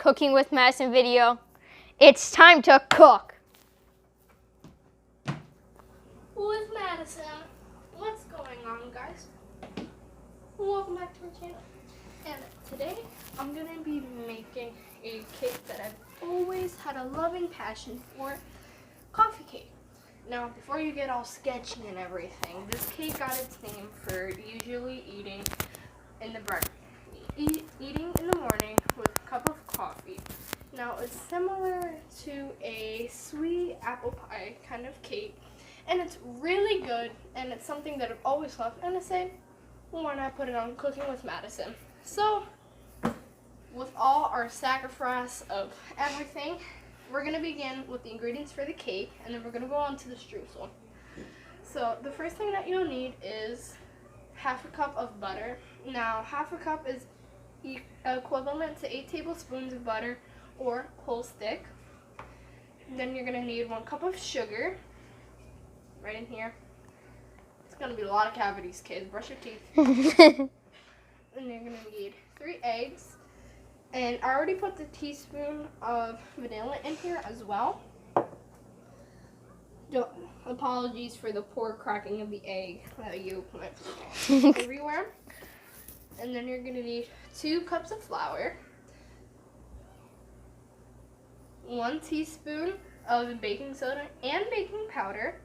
Cooking with Madison video. It's time to cook. With Madison. What's going on, guys? Welcome back to our channel. And today I'm going to be making a cake that I've always had a loving passion for, coffee cake. Now, before you get all sketchy and everything, this cake got its name for usually eating in the eating in the morning with a cup of coffee. Now, it's similar to a sweet apple pie kind of cake, and it's really good, and it's something that I've always loved, and I say, why not put it on Cooking with Madison? So, with all our sacrifice of everything, we're going to begin with the ingredients for the cake, and then we're going to go on to the streusel. So, the first thing that you'll need is half a cup of butter. Now, half a cup is equivalent to 8 tablespoons of butter or whole stick. Then you're going to need 1 cup of sugar, right in here. It's going to be a lot of cavities, kids. Brush your teeth. And you're going to need 3 eggs. And I already put the teaspoon of vanilla in here as well. Apologies for the poor cracking of the egg that you went everywhere. And then you're going to need 2 cups of flour, 1 teaspoon of baking soda and baking powder.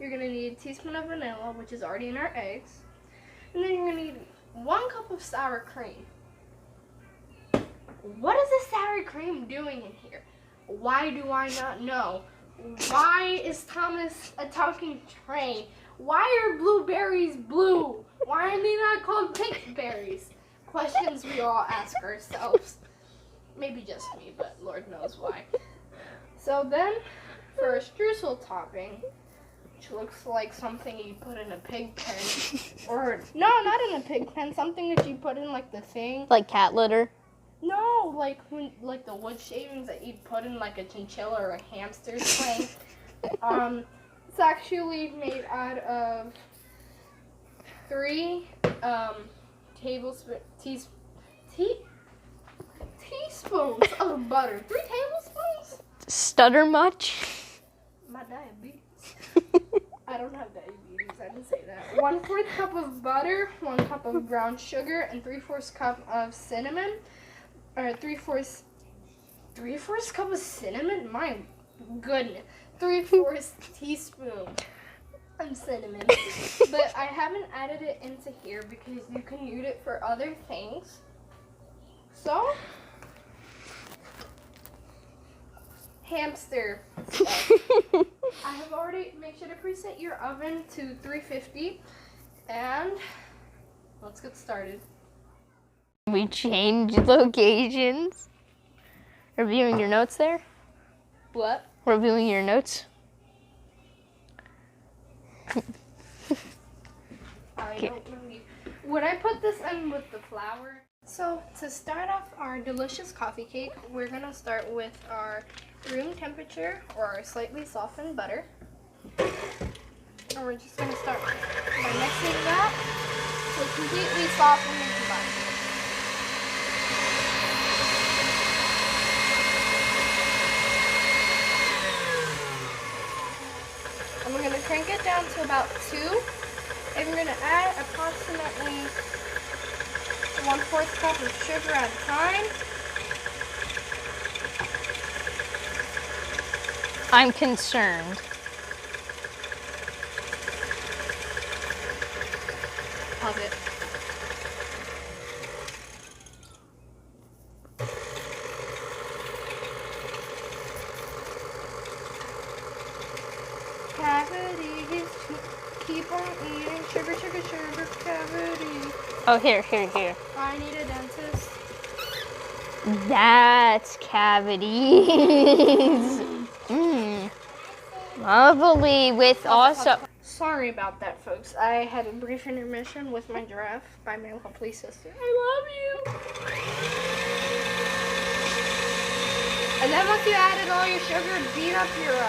You're going to need a teaspoon of vanilla, which is already in our eggs. And then you're going to need 1 cup of sour cream. What is the sour cream doing in here? Why do I not know? Why is Thomas a talking train? Why are blueberries blue? Why are they not called pink berries? Questions we all ask ourselves. Maybe just me, but Lord knows why. So then, for a streusel topping, which looks like something you put in a pig pen, or no, not in a pig pen, something that you put in like the thing. Like cat litter? No, like the wood shavings that you put in like a chinchilla or a hamster's thing. It's actually made out of 3 teaspoons of butter. 3 tablespoons? Stutter much? My diabetes. I don't have diabetes. I didn't say that. 1/4 cup of butter, 1 cup of brown sugar, and 3/4 cup of cinnamon. Or 3/4 cup of cinnamon? My goodness. 3/4 teaspoon of cinnamon. But I haven't added it into here because you can use it for other things. So, hamster stuff. I have already, make sure to preset your oven to 350. And let's get started. We changed locations. Reviewing your notes there? What? Reviewing your notes? I don't know. Would I put this in with the flour? So to start off our delicious coffee cake, we're going to start with our room temperature or slightly softened butter. And we're just going to start by mixing that to completely soften the butter. And we're going to crank it down to about 2. And we're going to add approximately 1/4 cup of sugar at a time. I'm concerned. Pause it. Cavities, keep on eating sugar, sugar, sugar, cavity. Oh, here. I need a dentist. That's cavities. Lovely with also... Sorry about that, folks. I had a brief intermission with my giraffe by my lovely sister. I love you. And then once you added all your sugar, beat up your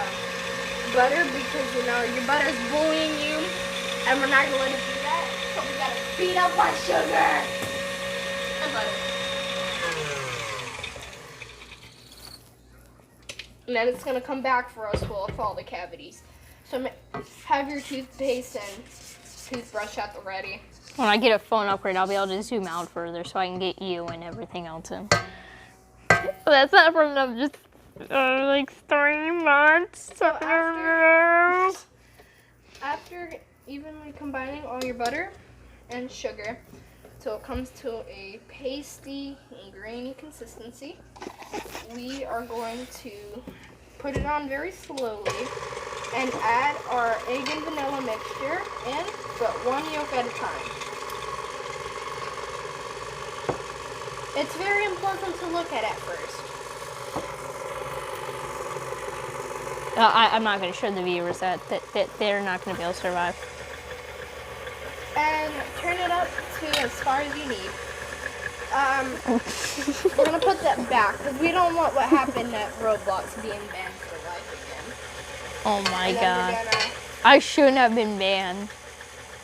butter because, you know, your butter's bullying you. And we're not going to let it do that. So we got to beat up our sugar and butter. And then it's gonna come back for us full of all the cavities. So have your toothpaste and toothbrush at the ready. When I get a phone upgrade, I'll be able to zoom out further so I can get you and everything else in. But that's not from them, just like 3 months. So after evenly combining all your butter and sugar till it comes to a pasty and grainy consistency, we are going to put it on very slowly and add our egg and vanilla mixture in, but 1 yolk at a time. It's very important to look at first. I'm not going to show the viewers that they're not going to be able to survive. And turn it up to as far as you need. We're going to put that back because we don't want what happened at Roblox being banned for life again. Oh my god. I shouldn't have been banned.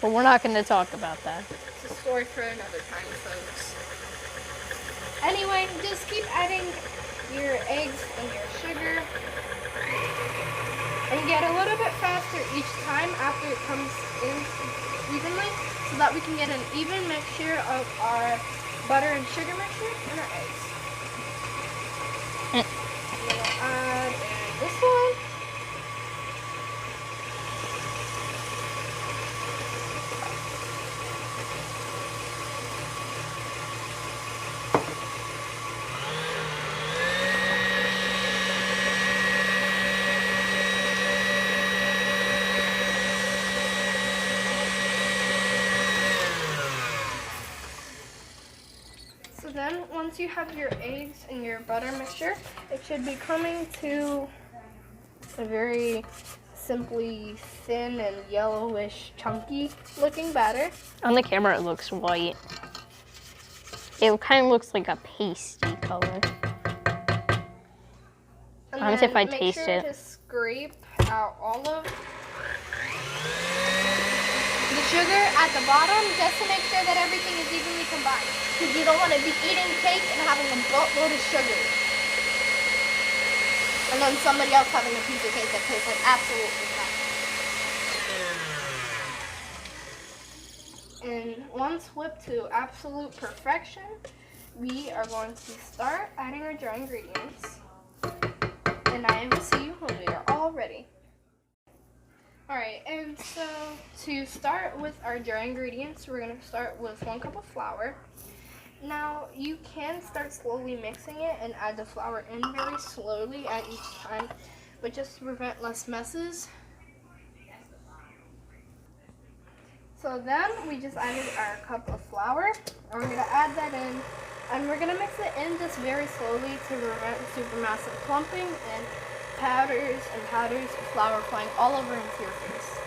But we're not going to talk about that. It's a story for another time, folks. Anyway, just keep adding your eggs and your sugar. And get a little bit faster each time after it comes in evenly so that we can get an even mixture of our butter and sugar mixture and our eggs. And then we'll add in this one. So then, once you have your eggs and your butter mixture, it should be coming to a very simply thin and yellowish, chunky looking batter. On the camera, it looks white. It kind of looks like a pasty color. And What if I taste make sure it? to scrape out all of the sugar at the bottom just to make sure that everything is evenly combined. Because you don't want to be eating cake and having a boatload of sugar. And then somebody else having a piece of cake that tastes like absolutely nothing. And once whipped to absolute perfection, we are going to start adding our dry ingredients. And I will see you when we are all ready. Alright, and so to start with our dry ingredients, we're going to start with 1 cup of flour. Now, you can start slowly mixing it and add the flour in very slowly at each time, but just to prevent less messes. So then, we just added our cup of flour, and we're going to add that in, and we're going to mix it in just very slowly to prevent supermassive clumping and powders of flour flying all over into your face.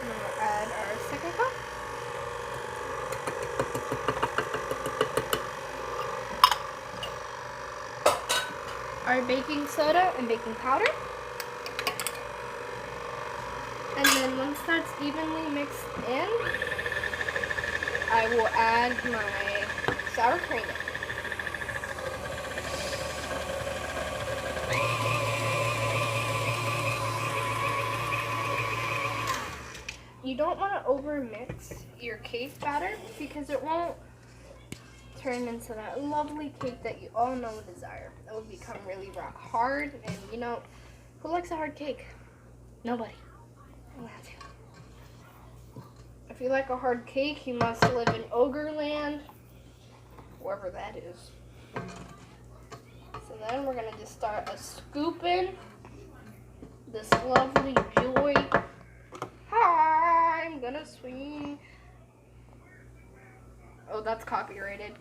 And then we'll add our second cup. Our baking soda and baking powder. And then once that's evenly mixed in, I will add my sour cream. You don't want to over mix your cake batter because it won't turn into that lovely cake that you all know and desire. It will become really hard, and you know, who likes a hard cake? Nobody. If you like a hard cake, you must live in Ogre Land, wherever that is. So then we're going to just start scooping this lovely joy. Hi, I'm gonna swing. Oh, that's copyrighted.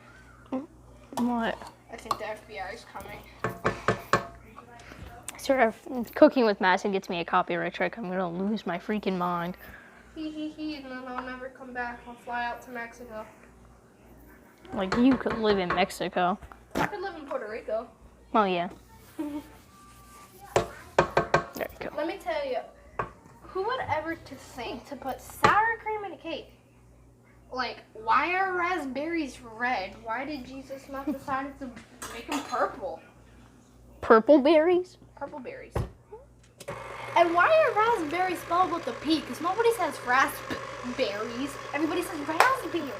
What? I think the FBI is coming. Sort of cooking with Madison gets me a copyright strike. I'm gonna lose my freaking mind. And then I'll never come back. I'll fly out to Mexico. Like, you could live in Mexico. I could live in Puerto Rico. Oh, yeah. There you go. Let me tell you, who would ever to think to put sour cream in a cake? Like, why are raspberries red? Why did Jesus not decide to make them purple? Purple berries? Purple berries. And why are raspberries spelled with a P? Because nobody says raspberries. Everybody says raspberries.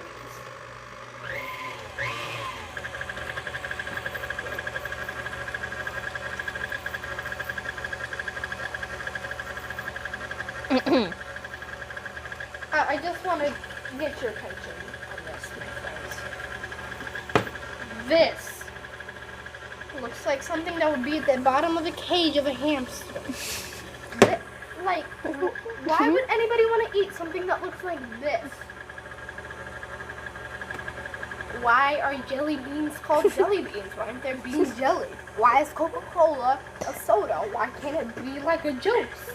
I just want to get your attention on this, my friends. This looks like something that would be at the bottom of the cage of a hamster. Like, why would anybody want to eat something that looks like this? Why are jelly beans called jelly beans? Why aren't there beans jelly? Why is Coca-Cola a soda? Why can't it be like a juice?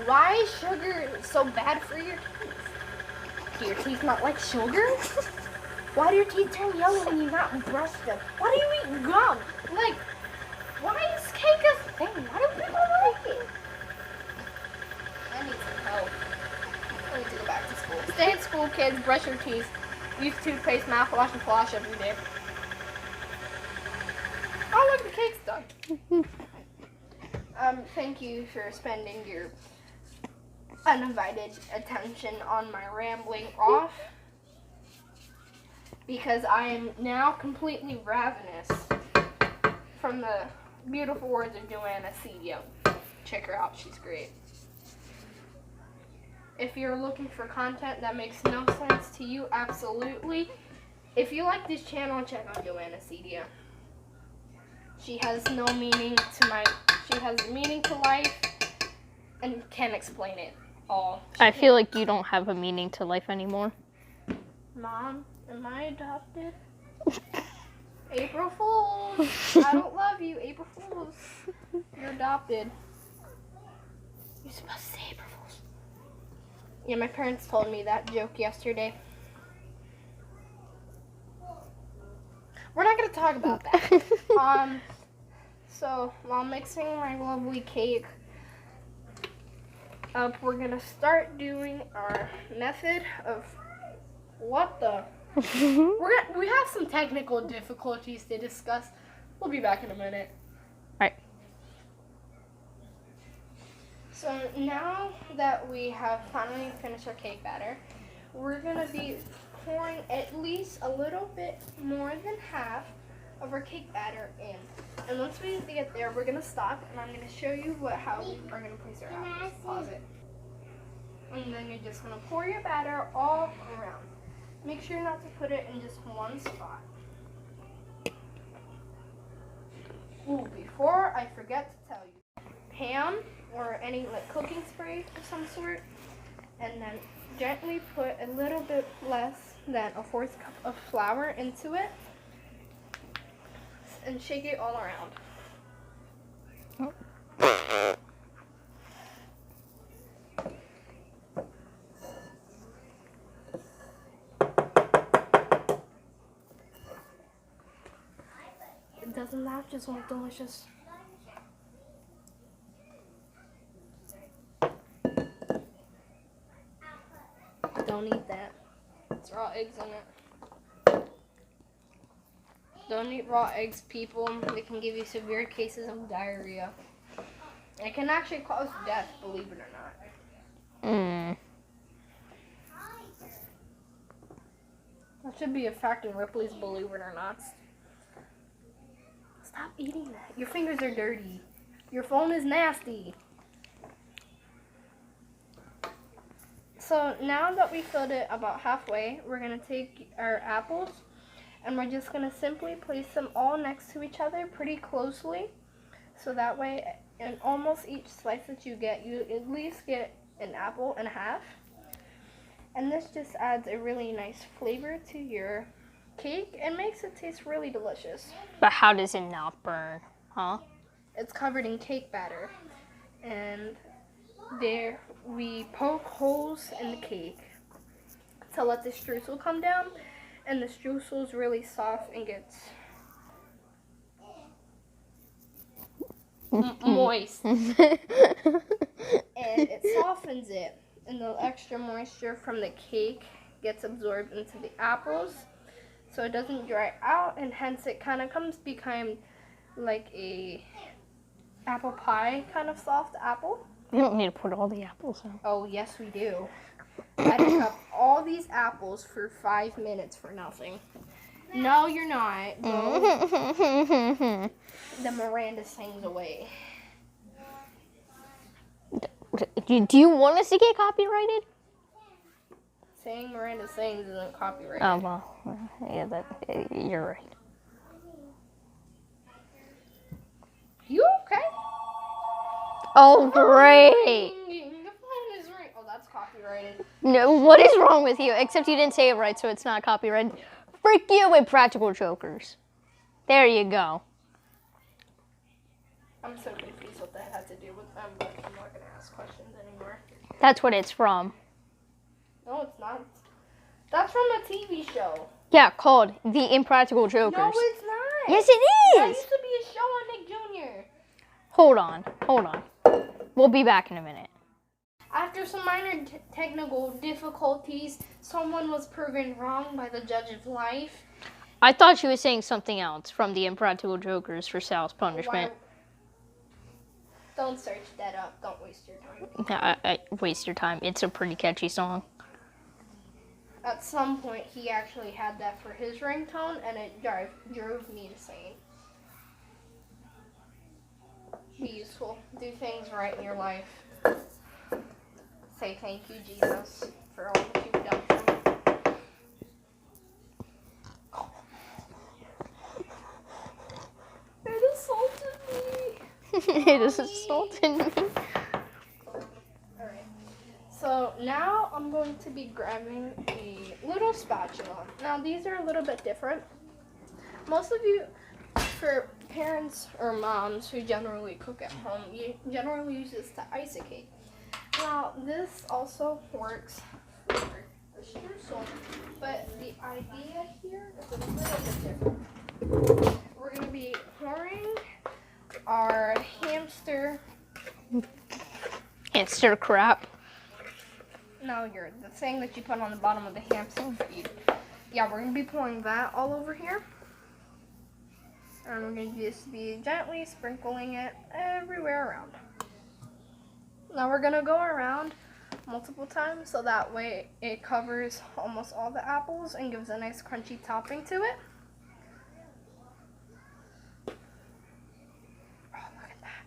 Why is sugar so bad for your teeth? Do your teeth not like sugar? Why do your teeth turn yellow when you not brush them? Why do you eat gum? Like, why is cake a thing? Why do people like it? I need some help. I need to go back to school. Stay at school, kids. Brush your teeth. Use toothpaste, mouthwash, and floss every day. Oh, look, the cake's done. Thank you for spending your uninvited attention on my rambling off. Because I am now completely ravenous from the beautiful words of Joanna Cedio. Check her out, she's great. If you're looking for content that makes no sense to you, absolutely. If you like this channel, check out Joanna Cedio. She has no meaning to she has meaning to life and can't explain it all. I feel like you don't have a meaning to life anymore. Mom, am I adopted? April Fools! I don't love you, April Fools. You're adopted. You're supposed to say April Fools. Yeah, my parents told me that joke yesterday. We're not going to talk about that. So, while mixing my lovely cake up, we're going to start doing our method of what the... We have some technical difficulties to discuss. We'll be back in a minute. Alright. So now that we have finally finished our cake batter, we're going to be pouring at least a little bit more than half of our cake batter in. And once we get there, we're going to stop, and I'm going to show you how we are going to place our apples. Pause it. And then you're just going to pour your batter all around. Make sure not to put it in just one spot. Ooh, before I forget to tell you, Pam or any like cooking spray of some sort, and then gently put a little bit less than a 1/4 cup of flour into it and shake it all around. Doesn't that just look delicious? Don't eat that. It's raw eggs in it. Don't eat raw eggs, people. They can give you severe cases of diarrhea. It can actually cause death, believe it or not. That should be a fact in Ripley's Believe It or Not. Stop eating that. Your fingers are dirty. Your phone is nasty. So now that we filled it about halfway, we're going to take our apples and we're just going to simply place them all next to each other pretty closely. So that way, in almost each slice that you get, you at least get an apple and a half. And this just adds a really nice flavor to your cake and makes it taste really delicious. But how does it not burn, huh? It's covered in cake batter, and there we poke holes in the cake to let the streusel come down, and the streusel is really soft and gets moist. and it softens it, and the extra moisture from the cake gets absorbed into the apples, so it doesn't dry out, and hence it kind of become like a apple pie kind of soft apple. You don't need to put all the apples in. Oh yes, we do. I took up all these apples for 5 minutes for nothing. No, you're not. Go. The Miranda sings away. Do you want us to get copyrighted? Saying Miranda sings isn't copyrighted. Oh, well, yeah, you're right. You okay? Oh, great. The phone is ringing. Oh, that's copyrighted. No, what is wrong with you? Except you didn't say it right, so it's not copyrighted. Frick you Impractical Jokers. There you go. I'm so confused what that had to do with them, but I'm not going to ask questions anymore. That's what it's from. No, it's not. That's from a TV show. Yeah, called The Impractical Jokers. No, it's not. Yes, it That is. used to be a show on Nick Jr. Hold on. We'll be back in a minute. After some minor technical difficulties, someone was proven wrong by the judge of life. I thought she was saying something else from The Impractical Jokers for Sal's punishment. Don't search that up. Don't waste your time. I waste your time. It's a pretty catchy song. At some point, he actually had that for his ringtone, and it drove me insane. Be useful. Do things right in your life. Say thank you, Jesus, for all that you've done for me. It assaulted me. It is assaulting me. Alright. So now I'm going to be grabbing a little spatula. Now these are a little bit different. Most of you, for parents or moms who generally cook at home, you generally use this to ice a cake. Now this also works for the streusel, but the idea here is a little bit different. We're going to be pouring our hamster crap. No, the thing that you put on the bottom of the hamster feed. Yeah, we're going to be pouring that all over here. And we're going to just be gently sprinkling it everywhere around. Now we're going to go around multiple times so that way it covers almost all the apples and gives a nice crunchy topping to it. Oh, look at that.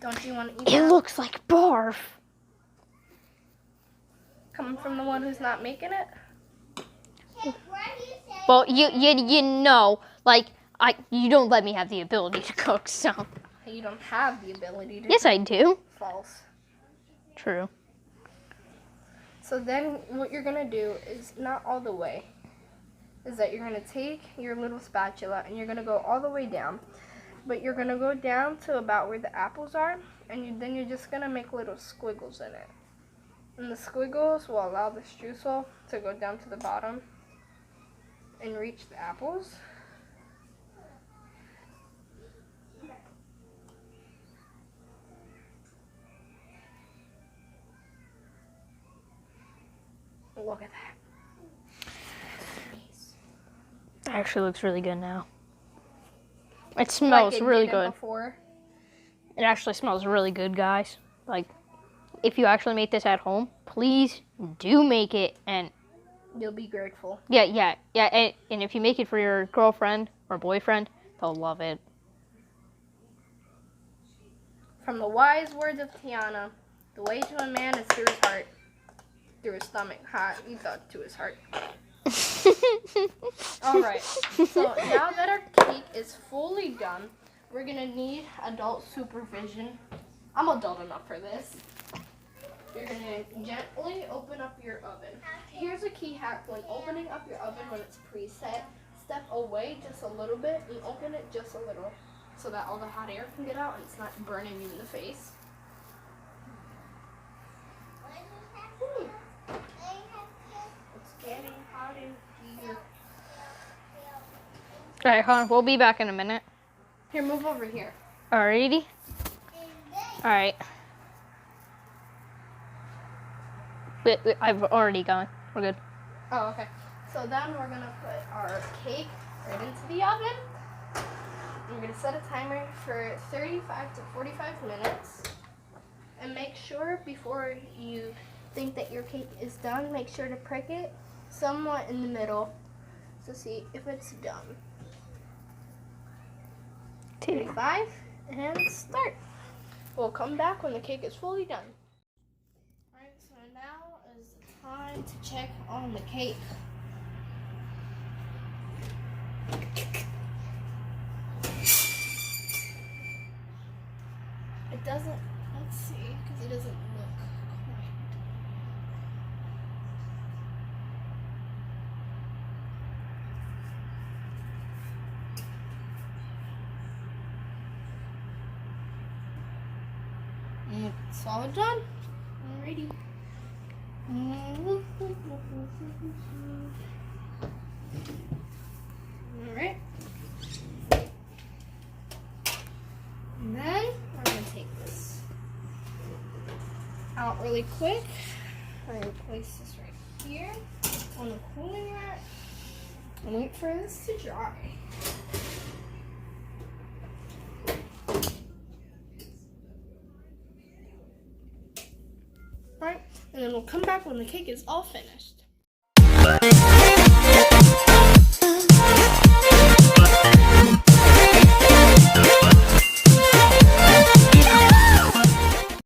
Don't you want to eat It that? looks like barf. Coming from the one who's not making it? Well, you know, like, you don't let me have the ability to cook, so. You don't have the ability to. Yes, I do. False. True. So then what you're going to do is not all the way. Is that you're going to take your little spatula and you're going to go all the way down. But you're going to go down to about where the apples are. And then you're just going to make little squiggles in it. And the squiggles will allow the streusel to go down to the bottom and reach the apples. Look at that. It actually looks really good now. It smells Like it really didn't good. Before. It actually smells really good, guys. Like, if you actually make this at home, please do make it. And You'll be grateful. yeah. And if you make it for your girlfriend or boyfriend, they'll love it. From the wise words of Tiana, the way to a man is through his heart. Through his stomach. You thought to his heart. Alright, so now that our cake is fully done, we're going to need adult supervision. I'm adult enough for this. You're going to gently open up your oven. Here's a key hack when opening up your oven when it's preset. Step away just a little bit and open it just a little so that all the hot air can get out and it's not burning you in the face. It's getting hot in here. Alright, hold on. We'll be back in a minute. Here, move over here. Alrighty. Alright. I've already gone. We're good. Oh, okay. So then we're gonna put our cake right into the oven. I'm gonna set a timer for 35 to 45 minutes. And make sure before you think that your cake is done, make sure to prick it somewhat in the middle to see if it's done. 35 and start. We'll come back when the cake is fully done. Alright, so now is the time to check on the cake. It doesn't, let's see, because it doesn't look quite. It's all done. Alrighty. Alright. And then we're going to take this out really quick. I'm going to place this right here on the cooling rack and wait for this to dry. Alright, and then we'll come back when the cake is all finished.